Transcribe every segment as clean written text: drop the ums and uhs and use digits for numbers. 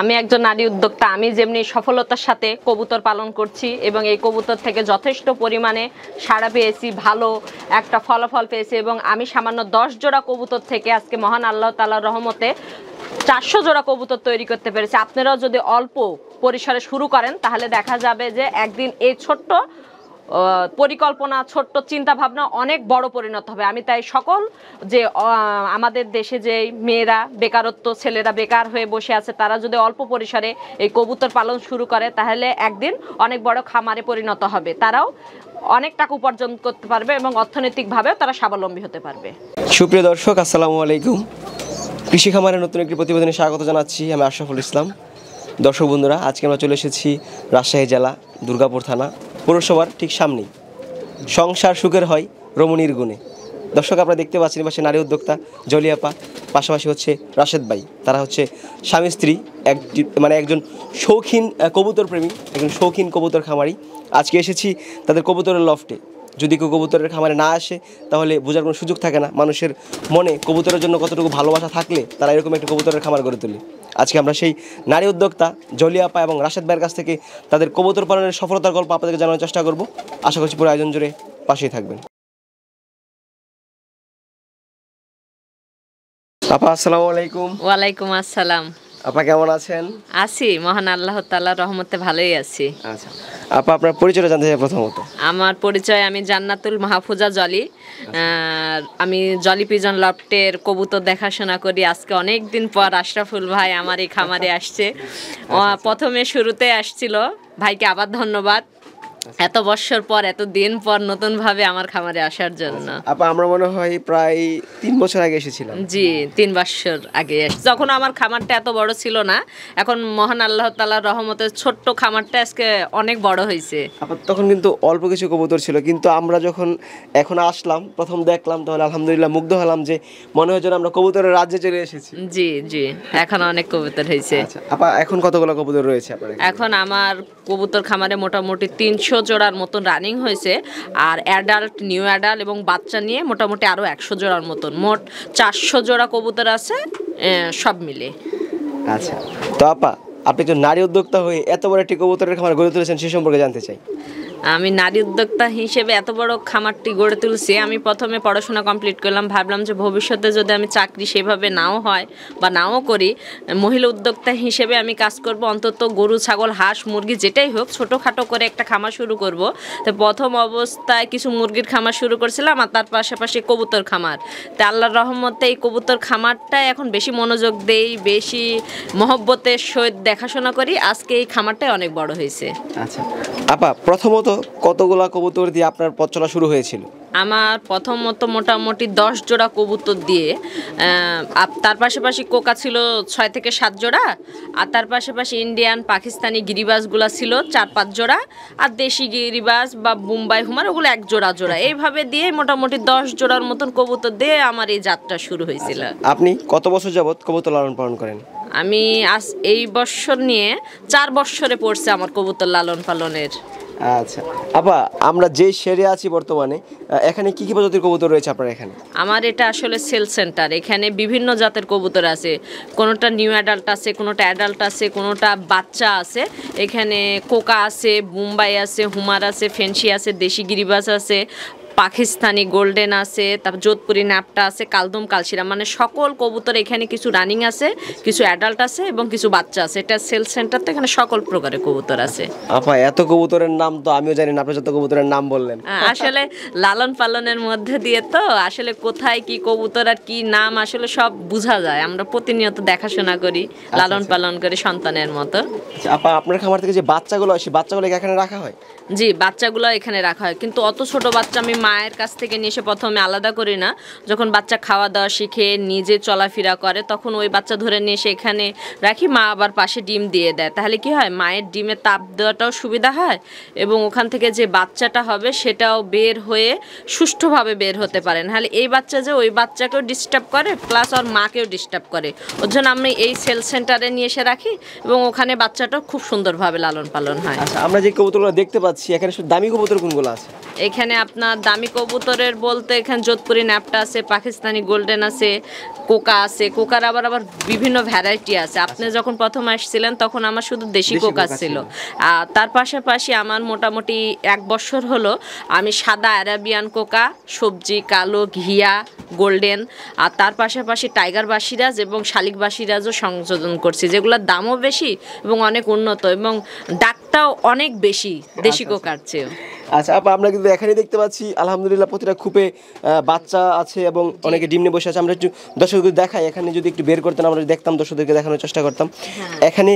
আমি একজন নারী উদ্যোক্তা। আমি যেমনি সফলতার সাথে কবুতর পালন করছি এবং এই কবুতর থেকে যথেষ্ট পরিমাণে সাড়া পেয়েছি, ভালো একটা ফলাফল পেয়েছি এবং আমি সামান্য 10 জোড়া কবুতর থেকে আজকে মহান আল্লাহ তাআলার রহমতে 400 জোড়া কবুতর তৈরি করতে পেরেছি। আপনারাও যদি অল্প পরিসরে শুরু করেন তাহলে দেখা যাবে যে একদিন এই ছোট্ট পরিকল্পনা, ছোট্ট চিন্তা ভাবনা অনেক বড় পরিণত হবে। আমি তাই সকল যে আমাদের দেশে যে মেয়েরা বেকারত্ব, ছেলেরা বেকার হয়ে বসে আছে, তারা যদি অল্প পরিসরে এই কবুতর পালন শুরু করে তাহলে একদিন অনেক বড় খামারে পরিণত হবে, তারাও অনেক টাকা উপার্জন করতে পারবে এবং অর্থনৈতিকভাবেও তারা স্বাবলম্বী হতে পারবে। সুপ্রিয় দর্শক, আসসালামু আলাইকুম। কৃষি খামারের নতুন একটি প্রতিবেদনে স্বাগত জানাচ্ছি। আমি আশরাফুল ইসলাম। দর্শক বন্ধুরা, আজকে আমরা চলে এসেছি রাজশাহী জেলা দুর্গাপুর থানা পৌরসভার ঠিক সামনেই। সংসার সুখের হয় রমণীর গুণে। দর্শক, আপনারা দেখতে পাচ্ছেন পাশে নারী উদ্যোক্তা জলিয়াপা, পাশাপাশি হচ্ছে রাশেদ ভাই। তারা হচ্ছে স্বামী স্ত্রী, একজন শৌখিন কবুতর প্রেমী, একজন শৌখিন কবুতর খামারি। আজকে এসেছি তাদের কবুতরের লফটে। যদি কেউ কবুতরের খামারে না আসে তাহলে বোঝার কোনো সুযোগ থাকে না মানুষের মনে কবুতরের জন্য কতটুকু ভালোবাসা থাকলে তারা এরকম একটা কবুতরের খামার গড়ে তোলে। আজকে আমরা সেই নারী উদ্যোক্তা জলিয়াপা এবং রাশেদ ভাইয়ের কাছ থেকে তাদের কবুতর পালনের সফলতার গল্প আপনাদেরকে জানানোর চেষ্টা করব। আশা করছি পুরো আয়োজন জুড়ে পাশেই থাকবেন। আপা, আসসালামু আলাইকুম। ওয়ালাইকুম আসসালাম। আপা কেমন আছেন? আছি, মহান আল্লাহ তাআলার রহমতে ভালোই আছি। আচ্ছা আপা, আপনার পরিচয়টা জানতে চাই প্রথমত। আমার পরিচয়, আমি জান্নাতুল মাহফুজা জলি। আমি জলি পিজন লফটের কবুতর দেখাশোনা করি। আজকে অনেক দিন পর আশরাফুল ভাই আমার এই খামারে আসছে। প্রথমে শুরুতে আসছিল, ভাইকে আবার ধন্যবাদ এত বছর পর, এত দিন পর নতুনভাবে আমার খামারে আসার জন্য। আপা, আমরা মনে হয় প্রায় 3 বছর আগে এসেছিলাম। জি, 3 বছর আগে যখন আমার খামারটা এত বড় ছিল না, এখন মহান আল্লাহ তাআলার রহমতে ছোট্ট খামারটা আজকে অনেক বড় হয়েছে। আপা, তখন কিন্তু অল্প কিছু কবুতর ছিল, কিন্তু আমরা যখন এখন আসলাম, প্রথম দেখলাম, তাহলে আলহামদুলিল্লাহ মুগ্ধ হলাম যে মনে হয় যেন আমরা কবুতরের রাজ্যে চলে এসেছি। জি জি, এখন অনেক কবুতর হয়েছে। আচ্ছা আপা, এখন কতগুলো কবুতর রয়েছে আপনার? এখন আমার কবুতর খামারে মোটামুটি 300 জোড়ার মতন রানিং হয়েছে, আর অ্যাডাল্ট, নিউ অ্যাডাল্ট এবং বাচ্চা নিয়ে মোটামুটি আরও 100 জোড়ার মতন, মোট 400 জোড়া কবুতর আছে সব মিলে। আচ্ছা, তো আপা, আপনি তো নারী উদ্যোক্তা হয়ে এত বড় একটি কবুতরের খামার গড়ে তুলেছেন, সে সম্পর্কে জানতে চাই। আমি নারী উদ্যোক্তা হিসেবে এত বড় খামারটি গড়ে তুলছি। আমি প্রথমে পড়াশোনা কমপ্লিট করলাম, ভাবলাম যে ভবিষ্যতে যদি আমি চাকরি সেভাবে নাও হয় বা নাও করি, মহিলা উদ্যোক্তা হিসেবে আমি কাজ করব, অন্তত গরু, ছাগল, হাঁস, মুরগি যেটাই হোক ছোটোখাটো করে একটা খামার শুরু করব। তো প্রথম অবস্থায় কিছু মুরগির খামার শুরু করছিলাম, আর তার পাশাপাশি কবুতর খামার। তো আল্লাহর রহমতে এই কবুতর খামারটাই এখন বেশি মনোযোগ দেই, বেশি মহব্বতের সহিত দেখাশোনা করি। আজকে এই খামারটাই অনেক বড় হয়েছে। আচ্ছা আপা, প্রথমত কতগুলা কবুতর দিয়ে আপনার পথ চলা শুরু হয়েছিল? আমার প্রথমত মোটামুটি 10 জোড়া কবুতর দিয়ে, তার পাশাপাশি কোকা ছিল 6 থেকে 7 জোড়া, আর তার পাশাপাশি ইন্ডিয়ান, পাকিস্তানি গিরিবাজগুলা ছিল 4-5 জোড়া, আর দেশি গিরিবাজ বা মুম্বাই হুমার ওগুলো 1 জোড়া জোড়া, এইভাবে দিয়ে মোটামুটি 10 জোড়ার মতন কবুতর দিয়ে আমার এই যাত্রা শুরু হয়েছিল। আপনি কত বছর যাবত কবুতর লালন পালন করেন? আমি এই বছর নিয়ে 4 বছরে পড়ছে আমার কবুতর লালন পালনের। আচ্ছা আপা, আমরা যে শেরে আছি বর্তমানে, এখানে কি কি প্রজাতির কবুতর রয়েছে আপনার এখানে? আমার এটা আসলে সেল সেন্টার। এখানে বিভিন্ন জাতের কবুতর আছে, কোনোটা নিউ অ্যাডাল্ট আছে, কোনোটা অ্যাডাল্ট আছে, কোনোটা বাচ্চা আছে। এখানে কোকা আছে, মুম্বাই আছে, হুমার আছে, ফেন্সি আছে, দেশি গিরিবাজ আছে, পাকিস্তানি গোল্ডেন আছে, তারপর যোধপুরি ন্যাপটা আছে, কালদম, কালশিরা, মানে সকল কবুতর এখানে কিছু রানিং আছে, কিছু অ্যাডাল্ট আছে এবং কিছু বাচ্চা আছে। এটা সেল সেন্টার, তো এখানে সকল প্রকারের কবুতর আছে। আপা, এত কবুতরের নাম তো আমিও জানি না, আপনি যত কবুতরের নাম বললেন। আসলে লালন পালনের মধ্যে দিয়ে তো আসলে কোথায় কি কবুতর আর কি নাম আসলে সব বোঝা যায়। আমরা প্রতিনিয়ত দেখাশোনা করি, লালন পালন করি সন্তানের মতো। আপা, আপনার খামার থেকে যে বাচ্চাগুলো আসে, বাচ্চাগুলো এখানে রাখা হয়? জি, বাচ্চাগুলো এখানে রাখা হয়, কিন্তু অত ছোট বাচ্চা আমি মায়ের কাছ থেকে নিয়ে এসে প্রথমে আলাদা করি না। যখন বাচ্চা খাওয়া দাওয়া শিখে নিজে চলাফেরা করে তখন ওই বাচ্চা ধরে নিয়ে এসে এখানে রাখি। মা আবার পাশে ডিম দিয়ে দেয়, তাহলে কি হয়, মায়ের ডিমে তাপ দেওয়াটাও সুবিধা হয় এবং ওখান থেকে যে বাচ্চাটা হবে সেটাও বের হয়ে সুষ্ঠুভাবে বের হতে পারে। নাহলে এই বাচ্চা যে ওই বাচ্চাকেও ডিস্টার্ব করে, প্লাস ওর মাকেও ডিস্টার্ব করে। ওর জন্য আমি এই সেল সেন্টারে নিয়ে এসে রাখি এবং ওখানে বাচ্চাটাও খুব সুন্দরভাবে লালন পালন হয়। আচ্ছা, আমরা যে কবুতরগুলো দেখতে পাচ্ছি এখানে দামি কবুতর কোনগুলো আছে? এখানে আপনার দামি দামি কবুতরের বলতে এখানে যোধপুরি ন্যাপটা আছে, পাকিস্তানি গোল্ডেন আছে, কোকা আছে। কোকার আবার আবার বিভিন্ন ভ্যারাইটি আছে। আপনি যখন প্রথম আসছিলেন তখন আমার শুধু দেশি কোকা ছিল। আর তার পাশাপাশি আমার মোটামুটি 1 বছর হলো আমি সাদা আরাবিয়ান কোকা, সবজি, কালো, ঘিয়া, গোল্ডেন, আর তার পাশাপাশি টাইগার বাসিরাজ এবং শালিক বাসিরাজও সংযোজন করছি, যেগুলোর দামও বেশি এবং অনেক উন্নত এবং ডাকটাও অনেক বেশি দেশি কোকার চেয়ে। আচ্ছা আপা, আমরা কিন্তু এখানে দেখতে পাচ্ছি আলহামদুলিল্লাহ প্রতিটা খুপে বাচ্চা আছে এবং অনেকে ডিম নিয়ে বসে আছে। আমরা একটু দর্শকদের দেখাই, এখানে যদি একটু বের করতেন আমরা দেখতাম, দর্শকদেরকে দেখানোর চেষ্টা করতাম। এখানে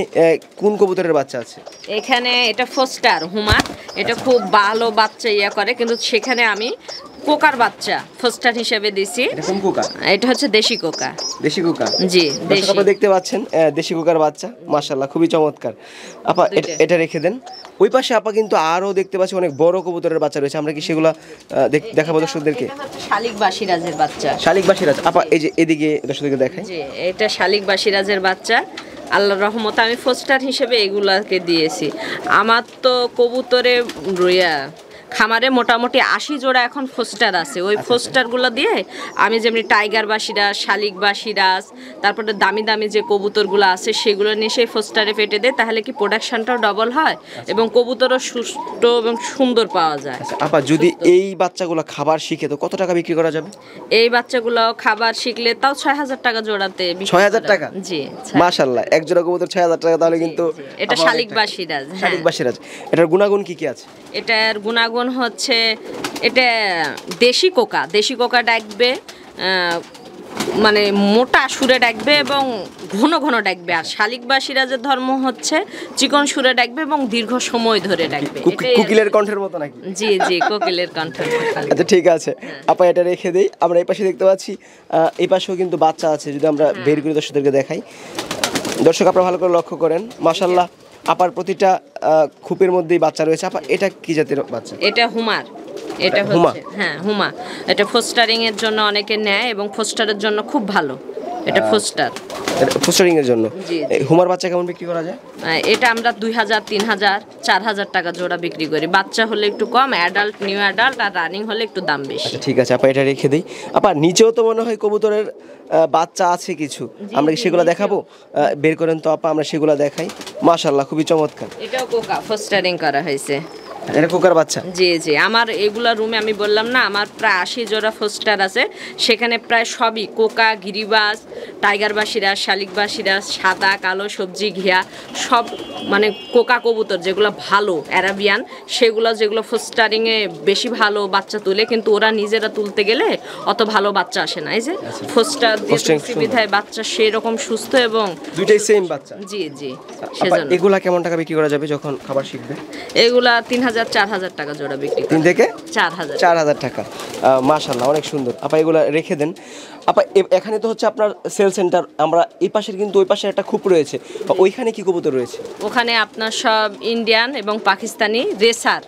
কোন কবুতরের বাচ্চা আছে? এখানে এটা ফোস্টার হুমা, এটা খুব ভালো বাচ্চা করে, কিন্তু সেখানে আমি কোকার বাচ্চা ফোস্টার হিসেবে দিছি। এটা কোন কোকা? এটা হচ্ছে দেশি কোকা। দেশি কোকা? জি, দেশি। আপনারা দেখতে পাচ্ছেন দেশি কোকার বাচ্চা, মাশাআল্লাহ খুবই চমৎকার। আপা এটা রেখে দেন। ওই পাশে আপা কিন্তু আরো দেখতে পাচ্ছি অনেক বড় কবুতরের বাচ্চা রয়েছে, আমরা কি সেগুলা দেখাবো দর্শকদেরকে? এটা হচ্ছে শালিক বাসিরাজের বাচ্চা। শালিক বাসিরাজ আপা, এই যে এদিকে দর্শকদেরকে দেখাই। জি, এটা শালিক বাসিরাজের বাচ্চা। আল্লাহর রহমতে আমি ফোস্টার হিসেবে এগুলাকে দিয়েছি। আমার তো কবুতরে খামারে মোটামুটি 80 জোড়া এখন ফোস্টার আছে। ওই ফোস্টারগুলো দিয়ে আমি যেমনি টাইগার বাসিরাজ, শালিক বাসিরাজ, তারপরে দামি দামি যে কবুতরগুলো আছে সেগুলো নিয়ে সেই ফোস্টারে ফেটে দেয়, তাহলে কি প্রোডাকশনটাও ডবল হয় এবং কবুতরও সুস্থ এবং সুন্দর পাওয়া যায়। আপা যদি এই বাচ্চাগুলো খাবার শিখে তো কত টাকা বিক্রি করা যাবে? এই বাচ্চাগুলো খাবার শিখলে তাও 6000 টাকা জোড়াতে। 6000 টাকা? জি, মাশাআল্লাহ, এক জোড়া কবুতর 6000 টাকা, তাহলে কিন্তু এটা শালিক বাসিরাজ। শালিক বাসিরাজ, এটার গুণাগুণ কি কি আছে? এটার গুণাগুণ হচ্ছে এটা দেশি কোকা। দেশি কোকা ডাকবে, মানে মোটা সুরে ডাকবে এবং ঘন ঘন ডাকবে। আর শালিক বা সিরাজের ধর্ম হচ্ছে চিকন সুরে ডাকবে এবং দীর্ঘ সময় ধরে ডাকবে। কোকিলের কণ্ঠের মতো নাকি? জি জি, কোকিলের কণ্ঠের মতো। আচ্ছা ঠিক আছে আপা, এটা রেখে দেই। আমরা এই পাশে দেখতে পাচ্ছি, এই পাশেও কিন্তু বাচ্চা আছে, যদি আমরা বের করে দর্শকদেরকে দেখাই। দর্শক আপনারা ভালো করে লক্ষ্য করেন, মাশাআল্লাহ আপার প্রতিটা খুপের মধ্যেই বাচ্চা রয়েছে। আপা এটা কি জাতের বাচ্চা? এটা হুমার। এটা হচ্ছে হ্যাঁ হুমা। এটা ফোস্টারিং এর জন্য অনেকে নেয় এবং ফোস্টারের জন্য খুব ভালো। এটা ফোস্টার, ফোস্টারিং এর জন্য। হুমার বাচ্চা কেমন বিক্রি করা যায়? এটা আমরা 2000, 3000, 4000 টাকা জোড়া বিক্রি করি। বাচ্চা হলে একটু কম, অ্যাডাল্ট, নিউ অ্যাডাল্ট আর রানিং হলে একটু দাম বেশি। আচ্ছা ঠিক আছে আপা, এটা রেখে দেই। আপা নিচেও তো মনে হয় কবুতরের বাচ্চা আছে কিছু, আমরা কি সেগুলো দেখাবো? বের করেন তো আপা, আমরা সেগুলো দেখাই। মাশাআল্লাহ খুবই চমৎকার। এটাও কোকা, ফোস্টারিং করা হয়েছে। এটা কোকার বাচ্চা? জি জি, আমার এগুলা রুমে আমি বললাম না আমার প্রায় 80 জোড়া ফোস্টার আছে, সেখানে প্রায় সবই কোকা, গিরিবাজ, টাইগার বাসিরাজ, শালিক বাসিরাজ, সাদা, কালো, সবজি, ঘিয়া, সব মানে কোকা কবুতর যেগুলো ভালো অ্যারাবিয়ান, সেগুলো যেগুলো ফোস্টারিংয়ে বেশি ভালো বাচ্চা তুলে, কিন্তু ওরা নিজেরা তুলতে গেলে অত ভালো বাচ্চা আসে না। এই যে ফোস্টার দিয়ে সুবিধায় বাচ্চা সেরকম সুস্থ এবং দুইটাই সেম বাচ্চা। জি জি, সেজন্য এগুলা কেমন টাকা বিক্রি করা যাবে যখন খাবার শিখবে? এগুলা 3000, 4000 টাকা জোড়া বিক্রি। 3 থেকে 4000 টাকা। মাশাআল্লাহ অনেক সুন্দর। আপা এগুলা রেখে দেন। আপা এখানে তো হচ্ছে আপনার সেল সেন্টার, আমরা এই পাশের কিন্তু ওই পাশে একটা খুব রয়েছে, ওইখানে কি কবুতর রয়েছে? ওখানে আপনার সব ইন্ডিয়ান এবং পাকিস্তানি রেসার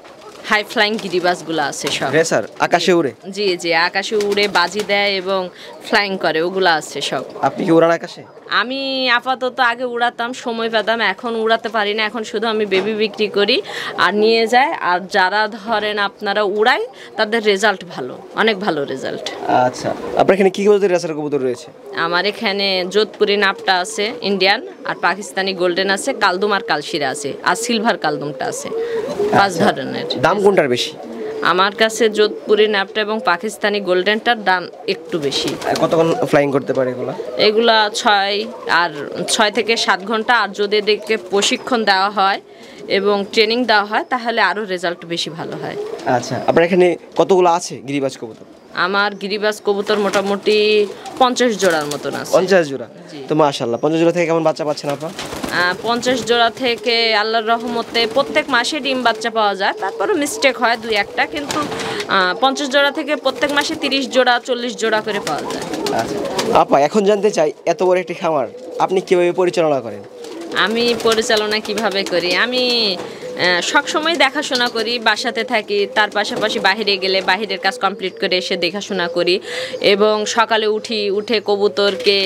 হাই ফ্লাইং গিরিবাজগুলো আছে সব। রেসার আকাশে উড়ে? জি জি, আকাশে উড়ে বাজি দেয় এবং ফ্লাইং করে, ওগুলো আছে সব। আপনি কি উড়ান আকাশে? আমি আপাতত আগে উড়াতাম, সময় পেতাম, এখন উড়াতে পারি না। এখন শুধু আমি বেবি বিক্রি করি আর নিয়ে যায়। আর যারা ধরেন আপনারা উড়ায় তাদের রেজাল্ট ভালো, অনেক ভালো রেজাল্ট। আচ্ছা আপনার এখানে কি কবুতর রেসার কবুতর রয়েছে? আমার এখানে যোধপুরি নাপটা আছে ইন্ডিয়ান, আর পাকিস্তানি গোল্ডেন আছে, কালদুম আর কালশিরা আছে, আর সিলভার কালদুমটা আছে। 5 ধরনের। দাম কোনটার বেশি? আমার কাছে যোধপুরি ন্যাপটা এবং পাকিস্তানি গোল্ডেনটার দাম একটু বেশি। কতক্ষণ ফ্লাইং করতে পারে এগুলা? এগুলা 6 থেকে 7 ঘন্টা। আর যদি এদেরকে প্রশিক্ষণ দেওয়া হয় এবং ট্রেনিং দেওয়া হয় তাহলে আরও রেজাল্ট বেশি ভালো হয়। আচ্ছা আপনার এখানে কতগুলো আছে গিরিবাজ কবুতর? আমার গিরিবাজ কবুতর মোটামুটি 50 জোড়ার মতন আছে। 50 জোড়া? তো মাশাআল্লাহ 50 জোড়া থেকে কেমন বাচ্চা পাচ্ছেন আপা? 50 জোড়া থেকে আল্লাহর রহমতে প্রত্যেক মাসে ডিম বাচ্চা পাওয়া যায়, তারপরে মিস্টেক হয় 2-1টা, কিন্তু 50 জোড়া থেকে প্রত্যেক মাসে 30 জোড়া 40 জোড়া করে পাওয়া যায়। আচ্ছা আপা এখন জানতে চাই, এত বড় একটি খামার আপনি কিভাবে পরিচালনা করেন? আমি পরিচালনা কিভাবে করি, আমি সবসময় দেখাশোনা করি, বাসাতে থাকি, তার পাশাপাশি বাইরে গেলে বাহিরের কাজ কমপ্লিট করে এসে দেখাশোনা করি এবং সকালে উঠে কবুতরকে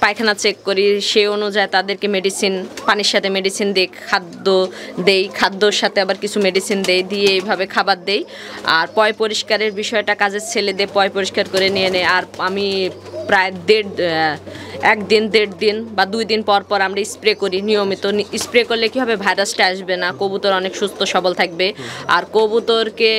পায়খানা চেক করি, সে অনুযায়ী তাদেরকে মেডিসিন, পানির সাথে মেডিসিন দিই, খাদ্যর সাথে আবার কিছু মেডিসিন দিয়ে এইভাবে খাবার দেই। আর পয় পরিষ্কারের বিষয়টা কাজের ছেলেদের পয় পরিষ্কার করে নিয়ে নেয়। আর আমি প্রায় 1-1.5 দিন বা 2 দিন পর পর আমরা স্প্রে করি নিয়মিত। স্প্রে করলে কি হবে, ভাইরাসটা আসবে না, কবুতর অনেক সুস্থ সবল থাকবে। আর কবুতরকে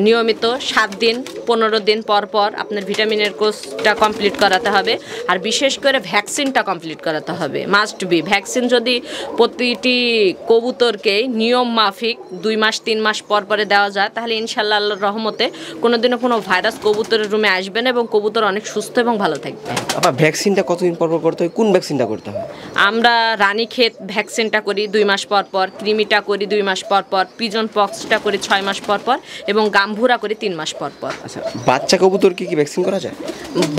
নিয়মিত 7 দিন 15 দিন পর পর আপনার ভিটামিনের কোর্সটা কমপ্লিট করাতে হবে। আর বিশেষ করে ভ্যাকসিনটা কমপ্লিট করাতে হবে, মাস্ট বি। ভ্যাকসিন যদি প্রতিটি কবুতরকে নিয়ম মাফিক 2 মাস 3 মাস পর পরে দেওয়া যায়, তাহলে ইনশাল্লাহ আল্লাহর রহমতে কোনোদিনও কোনো ভাইরাস কবুতরের রুমে আসবে না এবং কবুতর অনেক সুস্থ এবং ভালো থাকবে। আপা ভ্যাকসিনটা কতদিন পর পর করতে হয়, কোন ভ্যাকসিনটা করতে হয়? আমরা রানীক্ষেত ভ্যাকসিনটা করি 2 মাস পর পর, কৃমিটা করি 2 মাস পর পর, পিজন পক্সটা করি 6 মাস পর পর এবং গাম্ভুরা করি 3 মাস পর পর। আচ্ছা, বাচ্চা কবুতরকে কি ভ্যাকসিন করা যায়?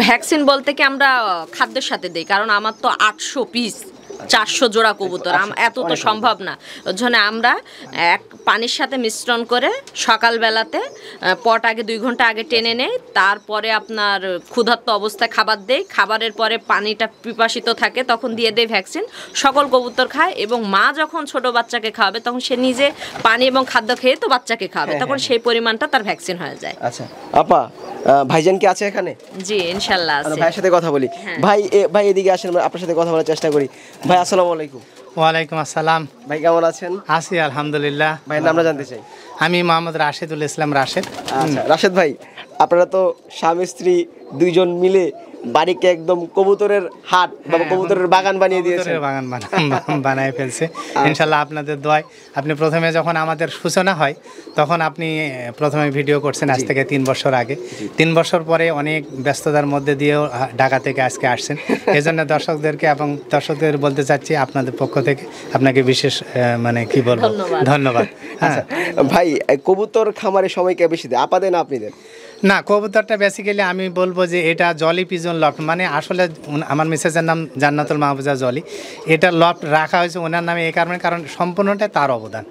ভ্যাকসিন বলতে কি আমরা খাদ্যের সাথে দিই, কারণ আমার তো 800 পিস 400 জোড়া কবুতর, এত তো সম্ভব না। ওর জন্য আমরা পানির সাথে মিশ্রণ করে সকালবেলাতে পট আগে 2 ঘন্টা আগে টেনে নেই, তারপরে আপনার ক্ষুধার্ত অবস্থায় খাবার দেই, খাবারের পরে পানিটা পিপাসিত থাকে তখন দিয়ে দেই ভ্যাকসিন। সকল কবুতর খায় এবং মা যখন ছোট বাচ্চাকে খাওয়াবে তখন সে নিজে পানি এবং খাদ্য খেয়ে তো বাচ্চাকে খাওয়াবে, তখন সেই পরিমাণটা তার ভ্যাকসিন হয়ে যায়। আচ্ছা আপা, ভাইজান কি আছে এখানে? জি ইনশাল্লাহ আছে। ভাইয়ের সাথে কথা বলি। ভাই এদিকে আসেন, আপনার সাথে কথা বলার চেষ্টা করি। ভাই আসসালামু আলাইকুম। ওয়ালাইকুম আসসালাম। ভাই কেমন আছেন? আছি আলহামদুলিল্লাহ। ভাইয়ের নামটা জানতে চাই। আমি মোহাম্মদ রাশেদুল ইসলাম রাশেদ। আচ্ছা রাশেদ ভাই, আপনারা তো স্বামী স্ত্রী 2 জন মিলে বাড়িকে একদম কবুতরের হাট বা কবুতরের বাগান বানিয়ে দিয়েছেন। বাগান বানায় ফেলছে ইনশাল্লাহ আপনাদের দোয়ায়। আপনি প্রথমে যখন আমাদের সূচনা হয় তখন আপনি প্রথমে ভিডিও করছেন আজ থেকে 3 বছর আগে। 3 বছর পরে অনেক ব্যস্ততার মধ্যে দিয়েও ঢাকা থেকে আজকে আসছেন। এই জন্য দর্শকদের বলতে চাচ্ছি আপনাদের পক্ষ থেকে আপনাকে বিশেষ মানে কি বলবো, ধন্যবাদ। আচ্ছা ভাই, কবুতর খামারের সময় কে বেশি দেয়, আপা দেন না আপনি দেন? না, কবুতরটা বেসিক্যালি আমি বলবো যে এটা জলি পিজন লফট, মানে আসলে আমার মিসেসের নাম জান্নাতুল মাহফুজা জলি। এটা লফট রাখা হয়েছে ওনার নামে এই কারণ সম্পূর্ণটা তার অবদান।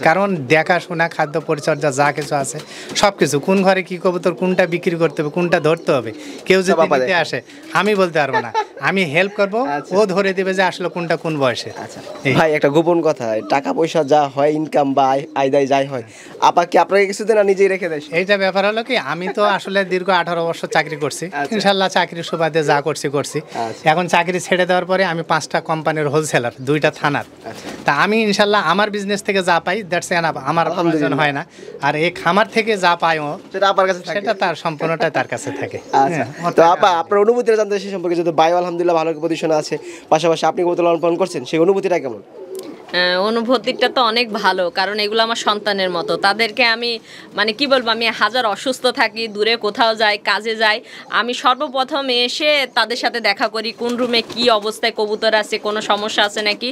কারণ দেখাশোনা, খাদ্য পরিচর্যা যা কিছু আছে সব কিছু, কোন ঘরে কি কবুতর কোনটা বিক্রি করতে হবে, কোনটা ধরতে হবে, কেউ যদি নিতে আসে আমি বলতে পারবো না, আমি হেল্প করব, ও ধরে দেবে যে আসলে কোনটা কোন বয়সে। ভাই একটা গোপন কথা, টাকা পয়সা যা হয় ইনকাম বা আয় দায় যাই হয়, আপা কি আপনাকে কিছু দেন না নিজেই রেখে দেয়? এইটা ব্যাপার হলো কি, আমি তো আসলে দীর্ঘ 18 বছর চাকরি করছি, ইনশাল্লাহ চাকরির সুবাদে যা করছি। এখন চাকরি ছেড়ে দেওয়ার পরে আমি 5টা কোম্পানির হোলসেলার, 2টা থানার। তা আমি ইনশাল্লাহ আমার বিজনেস থেকে যা পাই দ্যাটস এনাফ, আমার প্রয়োজন হয় না। আর এই খামার থেকে যা পাই সেটা তার সম্পূর্ণটা তার কাছে থাকে। তো আপা আপনার অনুভূতিটা জানতে সেই সম্পর্কে, যদি বায়ু আলহামদুলিল্লাহ ভালো পজিশনে আছে, পাশাপাশি আপনি কবুতর লালন পালন করছেন, সেই অনুভূতিটা কেমন? অনুভূতিটা তো অনেক ভালো, কারণ এগুলো আমার সন্তানের মতো। তাদেরকে আমি মানে কি বলবো, আমি হাজার অসুস্থ থাকি, দূরে কোথাও যাই, কাজে যাই, আমি সর্বপ্রথম এসে তাদের সাথে দেখা করি, কোন রুমে কি অবস্থায় কবুতর আছে, কোনো সমস্যা আছে নাকি,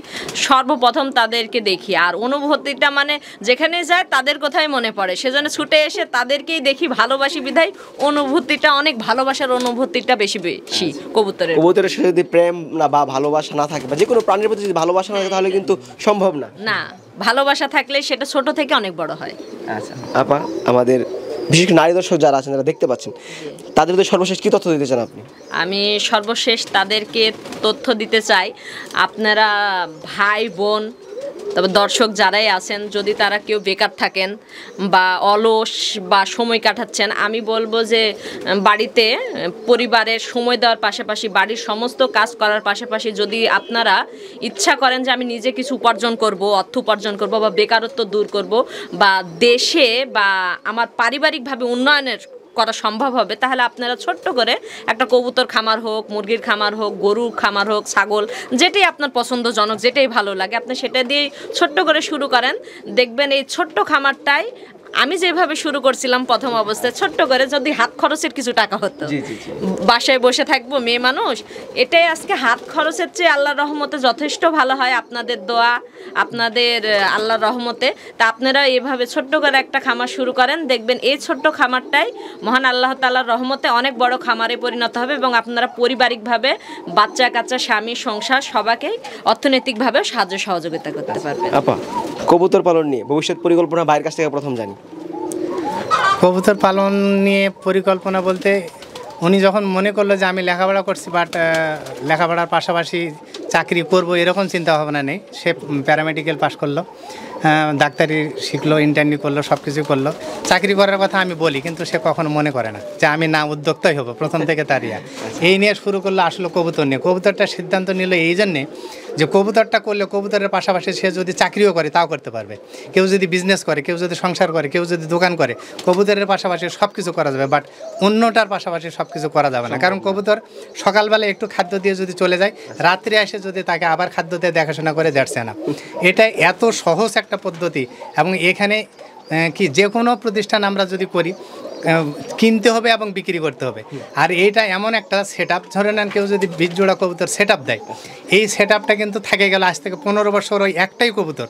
সর্বপ্রথম তাদেরকে দেখি। আর অনুভূতিটা মানে যেখানে যায় তাদের কথাই মনে পড়ে, সেজন্য ছুটে এসে তাদেরকেই দেখি, ভালোবাসি বিধায় অনুভূতিটা অনেক, ভালোবাসার অনুভূতিটা বেশি কবুতরের সাথে যদি প্রেম না বা ভালোবাসা না থাকে, বা যে কোনো প্রাণীর প্রতি যদি ভালোবাসা না থাকে, তাহলে কিন্তু সম্ভব না। ভালোবাসা থাকলে সেটা ছোট থেকে অনেক বড় হয়। আচ্ছা আপা, আমাদের বিশেষ করে নারী দর্শক যারা আছেন, যারা দেখতে পাচ্ছেন, তাদের সর্বশেষ কি তথ্য দিতে চান আপনি? আমি সর্বশেষ তাদেরকে তথ্য দিতে চাই, আপনারা ভাই বোন তবে দর্শক যারাই আছেন, যদি তারা কেউ বেকার থাকেন বা অলস বা সময় কাটাচ্ছেন, আমি বলবো যে বাড়িতে পরিবারের সময় দেওয়ার পাশাপাশি বাড়ির সমস্ত কাজ করার পাশাপাশি যদি আপনারা ইচ্ছা করেন যে আমি নিজে কিছু উপার্জন করব, অর্থ উপার্জন করব বা বেকারত্ব দূর করব বা দেশে বা আমার পারিবারিকভাবে উন্নয়নের করা সম্ভব হবে, তাহলে আপনারা ছোট্ট করে একটা কবুতর খামার হোক, মুরগির খামার হোক, গরুর খামার হোক, ছাগল, যেটাই আপনার পছন্দজনক, যেটাই ভালো লাগে, আপনি সেটা দিয়ে ছোট্ট করে শুরু করেন। দেখবেন এই ছোট্ট খামারটাই আমি যেভাবে শুরু করছিলাম প্রথম অবস্থায় ছোট্ট করে, যদি হাত খরচের কিছু টাকা হতো, জি জি জি বাসায় বসে থাকবো মেয়ে মানুষ, এটাই আজকে হাত খরচের চেয়ে আল্লাহর রহমতে যথেষ্ট ভালো হয়। আপনাদের দোয়া, আপনাদের আল্লাহর রহমতে, তা আপনারা এভাবে ছোট্ট করে একটা খামার শুরু করেন, দেখবেন এই ছোট্ট খামারটাই মহান আল্লাহ তাআলার রহমতে অনেক বড় খামারে পরিণত হবে এবং আপনারা পারিবারিকভাবে বাচ্চা কাচ্চা স্বামী সংসার সবাইকেই অর্থনৈতিকভাবে সাহায্য সহযোগিতা করতে পারবেন। আপা, কবুতর পালন নিয়ে ভবিষ্যৎ পরিকল্পনা ভাইয়ের কাছ থেকে প্রথম জানি। কবুতর পালন নিয়ে পরিকল্পনা বলতে, উনি যখন মনে করলো যে আমি লেখাপড়া করছি বাট লেখাপড়ার পাশাপাশি চাকরি করব এরকম চিন্তা ভাবনা নেই, সে প্যারামেডিক্যাল পাস করলো, ডাক্তারি শিখলো, ইন্টার্নি করলো, সব কিছু করলো, চাকরি করার কথা আমি বলি কিন্তু সে কখনো মনে করে না যে আমি না উদ্যোক্তাই হবো প্রথম থেকে তারিয়া। এই নিয়ে শুরু করলো আসলে কবুতর নিয়ে। কবুতরটা সিদ্ধান্ত নিল এই জন্যে যে কবুতরটা করলে কবুতরের পাশাপাশি সে যদি চাকরিও করে তাও করতে পারবে, কেউ যদি বিজনেস করে, কেউ যদি সংসার করে, কেউ যদি দোকান করে, কবুতরের পাশাপাশি সব কিছু করা যাবে, বাট অন্যটার পাশাপাশি সব কিছু করা যাবে না। কারণ কবুতর সকালবেলা একটু খাদ্য দিয়ে যদি চলে যায়, রাত্রে এসে যদি তাকে আবার খাদ্য দিয়ে দেখাশোনা করে যাচ্ছে না। এটা এত সহজ একটা পদ্ধতি এবং এখানে কি যে কোনো প্রতিষ্ঠান আমরা যদি করি কিনতে হবে এবং বিক্রি করতে হবে। আর এইটা এমন একটা সেট আপ, ধরে নেন কেউ যদি 20 জোড়া কবুতর সেট আপ দেয়, এই সেট আপটা কিন্তু থাকে গেল আজ থেকে 15 বছর ওই একটাই কবুতর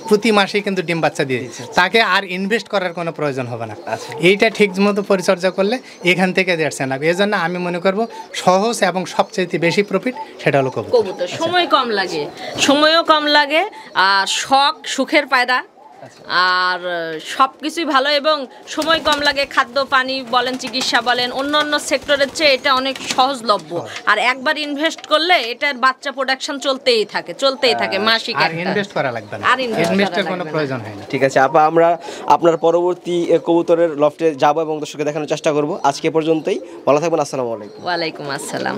প্রতি মাসেই কিন্তু ডিম বাচ্চা দিয়ে তাকে আর ইনভেস্ট করার কোনো প্রয়োজন হবে না। এইটা ঠিক মতো পরিচর্যা করলে এখান থেকে দেড়ছে না। এই জন্য আমি মনে করব সহজ এবং সবচেয়ে বেশি প্রফিট সেটা হলো কবুতর। সময় কম লাগে, সময়ও কম লাগে, আর শখ সুখের পায়রা, আর সব কিছুই ভালো এবং সময় কম লাগে। খাদ্য পানি বলেন, চিকিৎসা বলেন, অন্য অন্য সেক্টরের চেয়ে এটা অনেক সহজলভ্য। আর একবার ইনভেস্ট করলে এটার বাচ্চা প্রোডাকশন চলতেই থাকে মাসিক। আর ইনভেস্ট করা লাগবে না, আর ইনভেস্টের কোনো প্রয়োজন হয় না। ঠিক আছে আপা, আমরা আপনার পরবর্তী কবুতরের লফটে যাব এবং দর্শককে দেখানোর চেষ্টা করব। আজকে পর্যন্তই, ভালো থাকবেন, আসসালামু আলাইকুম। ওয়ালাইকুম আসসালাম।